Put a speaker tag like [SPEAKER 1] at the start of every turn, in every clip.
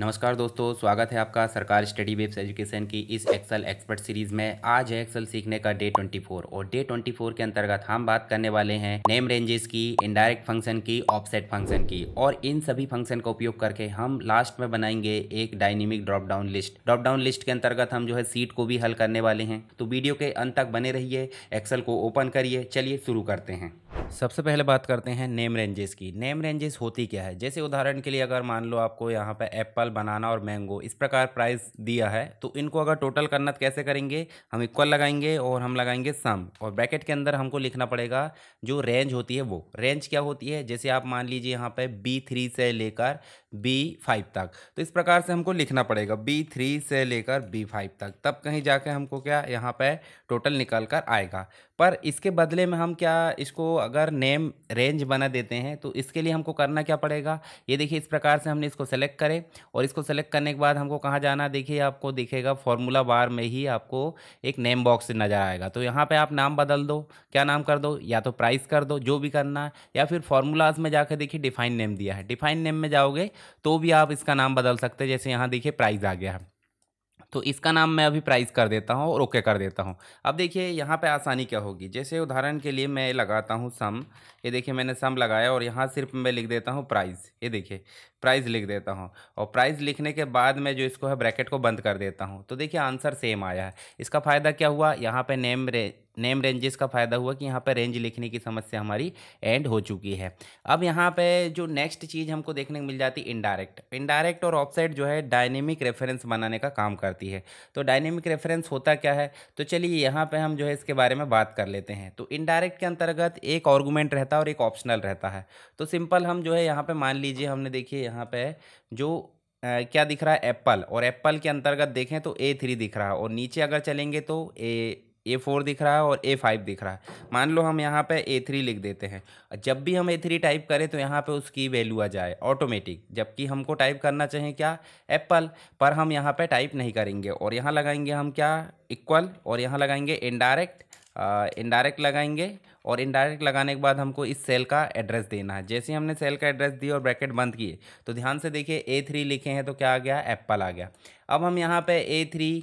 [SPEAKER 1] नमस्कार दोस्तों, स्वागत है आपका सरकार स्टडी वेब्स एजुकेशन की इस एक्सेल एक्सपर्ट सीरीज़ में। आज है एक्सेल सीखने का डे 24 और डे 24 के अंतर्गत हम बात करने वाले हैं नेम रेंजेस की, इनडायरेक्ट फंक्शन की, ऑफसेट फंक्शन की। और इन सभी फंक्शन का उपयोग करके हम लास्ट में बनाएंगे एक dynamic drop down list. Drop down list के अंतर्गत हम जो है सीट को भी हल करने वाले हैं। तो वीडियो के अंत तक बने रहिए, एक्सेल को ओपन करिए। चलिए शुरू करते हैं। सबसे पहले बात करते हैं नेम रेंजेस की। नेम रेंजेस होती क्या है? जैसे उदाहरण के लिए अगर मान लो आपको यहाँ पे एप्पल, बनाना और मैंगो इस प्रकार प्राइस दिया है, तो इनको अगर टोटल करना तो कैसे करेंगे? हम इक्वल लगाएंगे और हम लगाएंगे सम, और ब्रैकेट के अंदर हमको लिखना पड़ेगा जो रेंज होती है। वो रेंज क्या होती है? जैसे आप मान लीजिए यहाँ पे B3 से लेकर B5 तक, तो इस प्रकार से हमको लिखना पड़ेगा B3 से लेकर B5 तक, तब कहीं जाके हमको क्या यहाँ पे टोटल निकल कर आएगा। पर इसके बदले में हम क्या इसको अगर नेम रेंज बना देते हैं, तो इसके लिए हमको करना क्या पड़ेगा? ये देखिए, इस प्रकार से हमने इसको सेलेक्ट करें और इसको सेलेक्ट करने के बाद हमको कहाँ जाना? देखिए, आपको दिखेगा फॉर्मूला बार में ही आपको एक नेम बॉक्स नज़र आएगा। तो यहाँ पे आप नाम बदल दो। क्या नाम कर दो? या तो प्राइस कर दो, जो भी करना है, या फिर फॉर्मूलाज में जाकर देखिए डिफाइन नेम दिया है, डिफाइन नेम में जाओगे तो भी आप इसका नाम बदल सकते हैं। जैसे यहाँ देखिए प्राइस आ गया है, तो इसका नाम मैं अभी प्राइस कर देता हूँ और ओके कर देता हूँ। अब देखिए यहाँ पे आसानी क्या होगी। जैसे उदाहरण के लिए मैं लगाता हूँ सम। ये देखिए मैंने सम लगाया और यहाँ सिर्फ मैं लिख देता हूँ प्राइस। ये देखिए प्राइस लिख देता हूँ, और प्राइस लिखने के बाद मैं जो इसको है ब्रैकेट को बंद कर देता हूँ। तो देखिए आंसर सेम आया है। इसका फ़ायदा क्या हुआ? यहाँ पे नेम रेंजेस का फ़ायदा हुआ कि यहाँ पे रेंज लिखने की समस्या हमारी एंड हो चुकी है। अब यहाँ पे जो नेक्स्ट चीज़ हमको देखने को मिल जाती है इनडायरेक्ट और ऑफसेट, जो है डायनेमिक रेफरेंस बनाने का काम करती है। तो डायनेमिक रेफरेंस होता क्या है? तो चलिए यहाँ पे हम जो है इसके बारे में बात कर लेते हैं। तो इनडायरेक्ट के अंतर्गत एक आर्गुमेंट रहता है और एक ऑप्शनल रहता है। तो सिंपल हम जो है यहाँ पे मान लीजिए हमने देखिए यहाँ पे जो क्या दिख रहा है? एप्पल, और एप्पल के अंतर्गत देखें तो A3 दिख रहा है, और नीचे अगर चलेंगे तो A4 दिख रहा है और A5 दिख रहा है। मान लो हम यहाँ पे A3 लिख देते हैं। जब भी हम A3 टाइप करें तो यहाँ पे उसकी वैल्यू आ जाए ऑटोमेटिक, जबकि हमको टाइप करना चाहिए क्या? एप्पल। पर हम यहाँ पे टाइप नहीं करेंगे और यहाँ लगाएंगे हम क्या? इक्वल, और यहाँ लगाएंगे इनडायरेक्ट। इनडायरेक्ट लगाएंगे, और इनडायरेक्ट लगाने के बाद हमको इस सेल का एड्रेस देना है। जैसे ही हमने सेल का एड्रेस दिया और ब्रैकेट बंद किए, तो ध्यान से देखिए A3 लिखे हैं तो क्या आ गया? एप्पल आ गया। अब हम यहाँ पे A3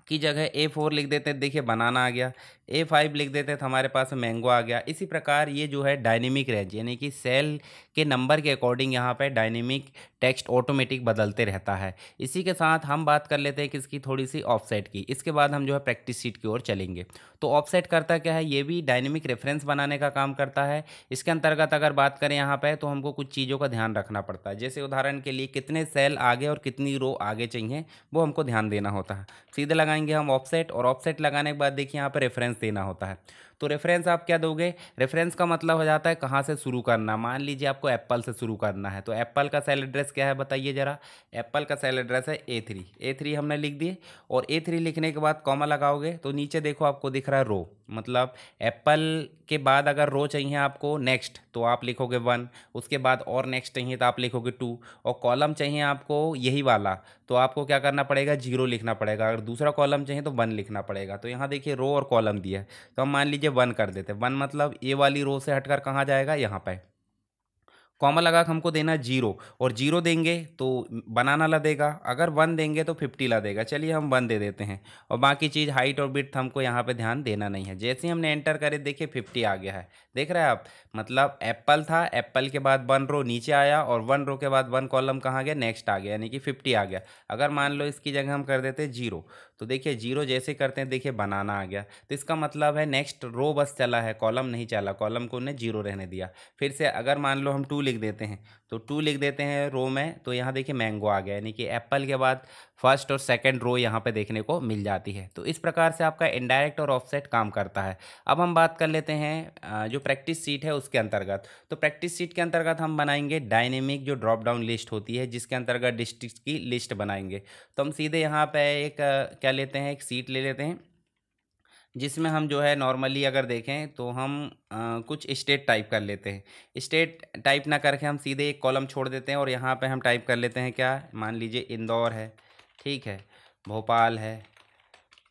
[SPEAKER 1] की जगह A4 लिख देते हैं, देखिए बनाना आ गया। A5 लिख देते हैं तो हमारे पास मैंगो आ गया। इसी प्रकार ये जो है डायनेमिक रेंज, यानी कि सेल के नंबर के अकॉर्डिंग यहाँ पे डायनेमिक टेक्स्ट ऑटोमेटिक बदलते रहता है। इसी के साथ हम बात कर लेते हैं किसकी? थोड़ी सी ऑफसेट की। इसके बाद हम जो है प्रैक्टिस शीट की ओर चलेंगे। तो ऑफसेट करता क्या है? ये भी डायनेमिक रेफरेंस बनाने का काम करता है। इसके अंतर्गत अगर बात करें यहाँ पे, तो हमको कुछ चीज़ों का ध्यान रखना पड़ता है। जैसे उदाहरण के लिए कितने सेल आगे और कितनी रो आगे चाहिए, वो हमको ध्यान देना होता है। सीधे लगाएंगे हम ऑफसेट, और ऑफसेट लगाने के बाद देखिए यहाँ पे रेफरेंस देना होता है। तो रेफरेंस आप क्या दोगे? रेफरेंस का मतलब हो जाता है कहाँ से शुरू करना। मान लीजिए आपको एप्पल से शुरू करना है, तो एप्पल का सेल एड्रेस क्या है बताइए ज़रा? एप्पल का सेल एड्रेस है A3 हमने लिख दिए, और A3 लिखने के बाद कॉमा लगाओगे तो नीचे देखो आपको दिख रहा है रो, मतलब एप्पल के बाद अगर रो चाहिए आपको नेक्स्ट, तो आप लिखोगे 1। उसके बाद और नेक्स्ट चाहिए तो आप लिखोगे 2, और कॉलम चाहिए आपको यही वाला, तो आपको क्या करना पड़ेगा? 0 लिखना पड़ेगा। अगर दूसरा कॉलम चाहिए तो 1 लिखना पड़ेगा। तो यहाँ देखिए रो और कॉलम दिया है, तो हम मान लीजिए 1 कर देते हैं। 1 मतलब ये वाली रो से हटकर कहाँ जाएगा? यहाँ पे। कॉमा लगा के हमको देना 0, और 0 देंगे तो बनाना ला देगा। अगर 1 देंगे तो 50 ला देगा। चलिए हम 1 दे देते हैं, और बाकी चीज़ हाइट और विड्थ हमको यहाँ पे ध्यान देना नहीं है। जैसे ही हमने एंटर करे देखिए 50 आ गया है। देख रहे हैं आप? मतलब एप्पल था, एप्पल के बाद 1 रो नीचे आया, और 1 रो के बाद 1 कॉलम कहाँ गया? नेक्स्ट आ गया, यानी कि 50 आ गया। अगर मान लो इसकी जगह हम कर देते 0, तो देखिए 0 जैसे करते हैं देखिए बनाना आ गया। तो इसका मतलब है नेक्स्ट रो बस चला है, कॉलम नहीं चला। कॉलम को उन्हें 0 रहने दिया। फिर से अगर मान लो हम 2 लिख देते हैं, तो 2 लिख देते हैं रो में, तो यहाँ देखिए मैंगो आ गया, यानी कि एप्पल के बाद फर्स्ट और सेकंड रो यहाँ पे देखने को मिल जाती है। तो इस प्रकार से आपका इनडायरेक्ट और ऑफसेट काम करता है। अब हम बात कर लेते हैं जो प्रैक्टिस सीट है उसके अंतर्गत। तो प्रैक्टिस सीट के अंतर्गत हम बनाएंगे डायनेमिक जो ड्रॉप डाउन लिस्ट होती है, जिसके अंतर्गत डिस्ट्रिक्ट की लिस्ट बनाएंगे। तो हम सीधे यहाँ पे एक क्या लेते हैं? एक सीट ले लेते हैं, जिसमें हम जो है नॉर्मली अगर देखें तो हम कुछ स्टेट टाइप कर लेते हैं। स्टेट टाइप ना करके हम सीधे एक कॉलम छोड़ देते हैं, और यहाँ पे हम टाइप कर लेते हैं क्या? मान लीजिए इंदौर है, ठीक है, भोपाल है,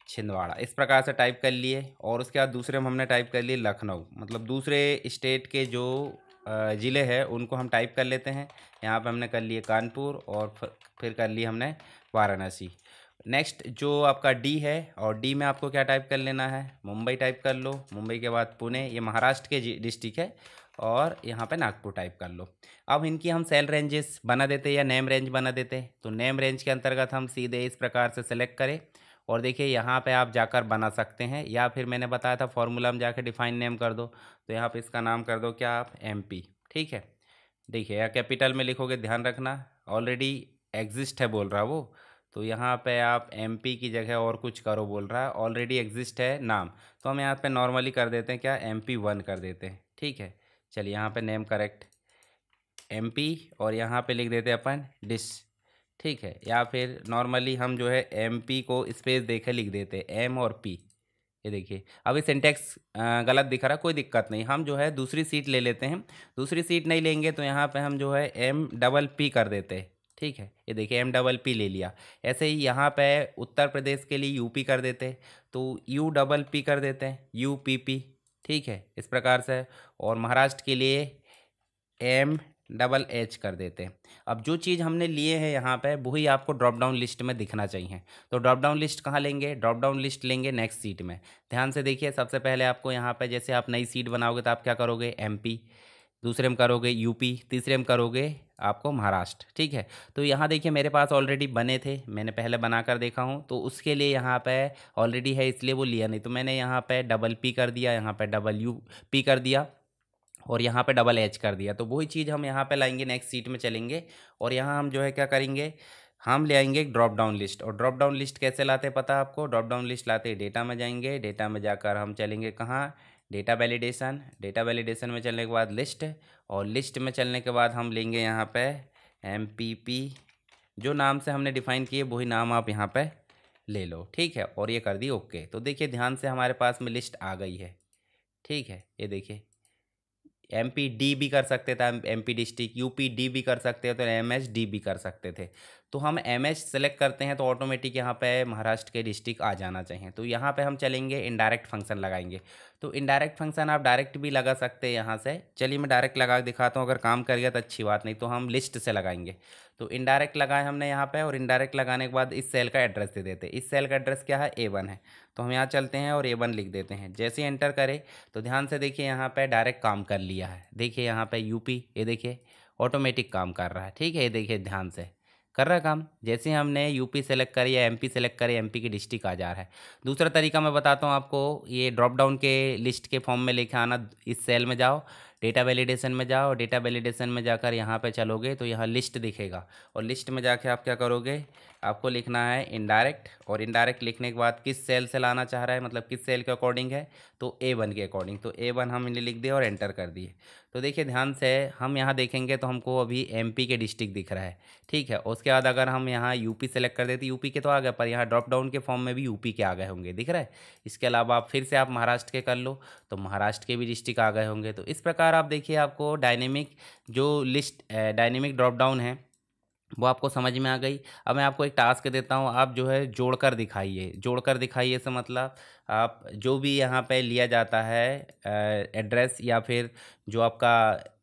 [SPEAKER 1] छिंदवाड़ा, इस प्रकार से टाइप कर लिए। और उसके बाद दूसरे में हमने टाइप कर लिए लखनऊ, मतलब दूसरे स्टेट के जो ज़िले हैं उनको हम टाइप कर लेते हैं। यहाँ पे हमने कर लिए कानपुर और फिर कर लिए हमने वाराणसी। नेक्स्ट जो आपका डी है, और डी में आपको क्या टाइप कर लेना है, मुंबई टाइप कर लो। मुंबई के बाद पुणे, ये महाराष्ट्र के डिस्ट्रिक्ट है, और यहाँ पे नागपुर टाइप कर लो। अब इनकी हम सेल रेंजेस बना देते या नेम रेंज बना देते। तो नेम रेंज के अंतर्गत हम सीधे इस प्रकार से सेलेक्ट करें, और देखिए यहाँ पे आप जाकर बना सकते हैं, या फिर मैंने बताया था फॉर्मूला में जाकर डिफाइन नेम कर दो। तो यहाँ पे इसका नाम कर दो क्या आप, एमपी। ठीक है, देखिए या कैपिटल में लिखोगे, ध्यान रखना ऑलरेडी एग्जिस्ट है बोल रहा वो, तो यहाँ पे आप एमपी की जगह और कुछ करो बोल रहा है, ऑलरेडी एग्जिस्ट है नाम, तो हम यहाँ पे नॉर्मली कर देते हैं क्या, MP1 कर देते हैं। ठीक है, चलिए यहाँ पे नेम करेक्ट MP, और यहाँ पे लिख देते हैं अपन डिश। ठीक है, या फिर नॉर्मली हम जो है MP को स्पेस देके लिख देते हैं M और P। ये देखिए अभी सिंटेक्स गलत दिख रहा, कोई दिक्कत नहीं, हम जो है दूसरी सीट ले लेते हैं। दूसरी सीट नहीं लेंगे तो यहाँ पे हम जो है MPP कर देते हैं। ठीक है, ये देखिए MPP ले लिया। ऐसे ही यहाँ पे उत्तर प्रदेश के लिए UP कर देते हैं, तो UPP कर देते हैं, UPP। ठीक है, इस प्रकार से। और महाराष्ट्र के लिए MHH कर देते हैं। अब जो चीज़ हमने लिए हैं यहाँ पे वही आपको ड्रॉप डाउन लिस्ट में दिखना चाहिए। तो ड्रॉप डाउन लिस्ट कहाँ लेंगे, ड्रॉप डाउन लिस्ट लेंगे नेक्स्ट सीट में। ध्यान से देखिए, सबसे पहले आपको यहाँ पे जैसे आप नई सीट बनाओगे तो आप क्या करोगे, MP, दूसरे में करोगे UP, तीसरे में करोगे आपको महाराष्ट्र। ठीक है, तो यहाँ देखिए मेरे पास ऑलरेडी बने थे, मैंने पहले बना कर देखा हूँ, तो उसके लिए यहाँ पे ऑलरेडी है इसलिए वो लिया नहीं, तो मैंने यहाँ पे PP कर दिया, यहाँ पे WP कर दिया, और यहाँ पे HH कर दिया। तो वही चीज़ हम यहाँ पे लाएंगे, नेक्स्ट सीट में चलेंगे, और यहाँ हम जो है क्या करेंगे, हम ले आएंगे एक ड्रॉप डाउन लिस्ट। और ड्रॉप डाउन लिस्ट कैसे लाते हैं पता है आपको, ड्रॉप डाउन लिस्ट लाते हैं डेटा में जाएंगे, डेटा में जाकर हम चलेंगे कहाँ, डेटा वैलिडेशन। डेटा वैलिडेशन में चलने के बाद लिस्ट, और लिस्ट में चलने के बाद हम लेंगे यहाँ पे MPP, जो नाम से हमने डिफाइन किए वही नाम आप यहाँ पे ले लो। ठीक है, और ये कर दी ओके। तो देखिए ध्यान से हमारे पास में लिस्ट आ गई है। ठीक है, ये देखिए MPD भी कर सकते थे, MP डिस्ट्रिक्ट, UPD भी कर सकते थे, तो MHD भी कर सकते थे। तो हम MH सेलेक्ट करते हैं तो ऑटोमेटिक यहाँ पे महाराष्ट्र के डिस्ट्रिक्ट आ जाना चाहिए। तो यहाँ पे हम चलेंगे इनडायरेक्ट फंक्शन लगाएंगे। तो इनडायरेक्ट फंक्शन आप डायरेक्ट भी लगा सकते हैं यहाँ से। चलिए मैं डायरेक्ट लगा के दिखाता हूँ, अगर काम कर गया तो अच्छी बात, नहीं तो हम लिस्ट से लगाएंगे। तो इनडायरेक्ट लगाए हमने यहाँ पे, और इनडायरेक्ट लगाने के बाद इस सेल का एड्रेस दे देते हैं। इस सेल का एड्रेस क्या है, A1 है, तो हम यहाँ चलते हैं और A1 लिख देते हैं। जैसे ही एंटर करें तो ध्यान से देखिए यहाँ पे डायरेक्ट काम कर लिया है। देखिए यहाँ पे UP, ये देखिए ऑटोमेटिक काम कर रहा है। ठीक है, ये देखिए ध्यान से कर रहा है काम। जैसे हमने UP सेलेक्ट करी या MP सेलेक्ट करी, MP की डिस्ट्रिक्ट आ जा रहा है। दूसरा तरीका मैं बताता हूँ आपको, ये ड्रॉप डाउन के लिस्ट के फॉर्म में लेके आना। इस सेल में जाओ, डेटा वैलिडेशन में जाओ, डेटा वैलिडेशन में जाकर यहाँ पे चलोगे तो यहाँ लिस्ट दिखेगा, और लिस्ट में जाके आप क्या करोगे, आपको लिखना है इनडायरेक्ट, और इनडायरेक्ट लिखने के बाद किस सेल से लाना चाह रहा है, मतलब किस सेल के अकॉर्डिंग है, तो A1 के अकॉर्डिंग। तो A1 हमने लिख दिया और एंटर कर दिए। तो देखिए ध्यान से हम यहाँ देखेंगे तो हमको अभी MP के डिस्ट्रिक्ट दिख रहा है। ठीक है, उसके बाद अगर हम यहाँ UP सेलेक्ट कर देते, UP के तो आ गए, पर यहाँ ड्रॉप डाउन के फॉर्म में भी UP के आ गए होंगे, दिख रहा है। इसके अलावा आप फिर से आप महाराष्ट्र के कर लो तो महाराष्ट्र के भी डिस्ट्रिक्ट आ गए होंगे। तो इस प्रकार आप देखिए आपको डायनेमिक जो लिस्ट, डायनेमिक ड्रॉप डाउन है वो आपको समझ में आ गई। अब मैं आपको एक टास्क देता हूँ, आप जो है जोड़कर दिखाइए। जोड़कर दिखाइए से मतलब आप जो भी यहाँ पे लिया जाता है एड्रेस, या फिर जो आपका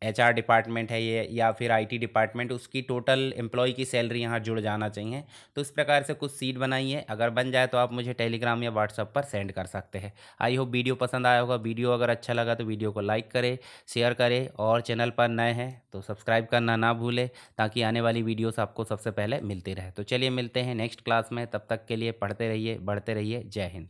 [SPEAKER 1] HR डिपार्टमेंट है ये, या फिर IT डिपार्टमेंट, उसकी टोटल एम्प्लॉय की सैलरी यहाँ जुड़ जाना चाहिए। तो इस प्रकार से कुछ सीट बनाइए। अगर बन जाए तो आप मुझे टेलीग्राम या व्हाट्सएप पर सेंड कर सकते हैं। आई होप वीडियो पसंद आया होगा। वीडियो अगर अच्छा लगा तो वीडियो को लाइक करें, शेयर करें, और चैनल पर नए हैं तो सब्सक्राइब करना ना भूलें, ताकि आने वाली वीडियोस आपको सबसे पहले मिलती रहे। तो चलिए मिलते हैं नेक्स्ट क्लास में, तब तक के लिए पढ़ते रहिए, बढ़ते रहिए। जय हिंद।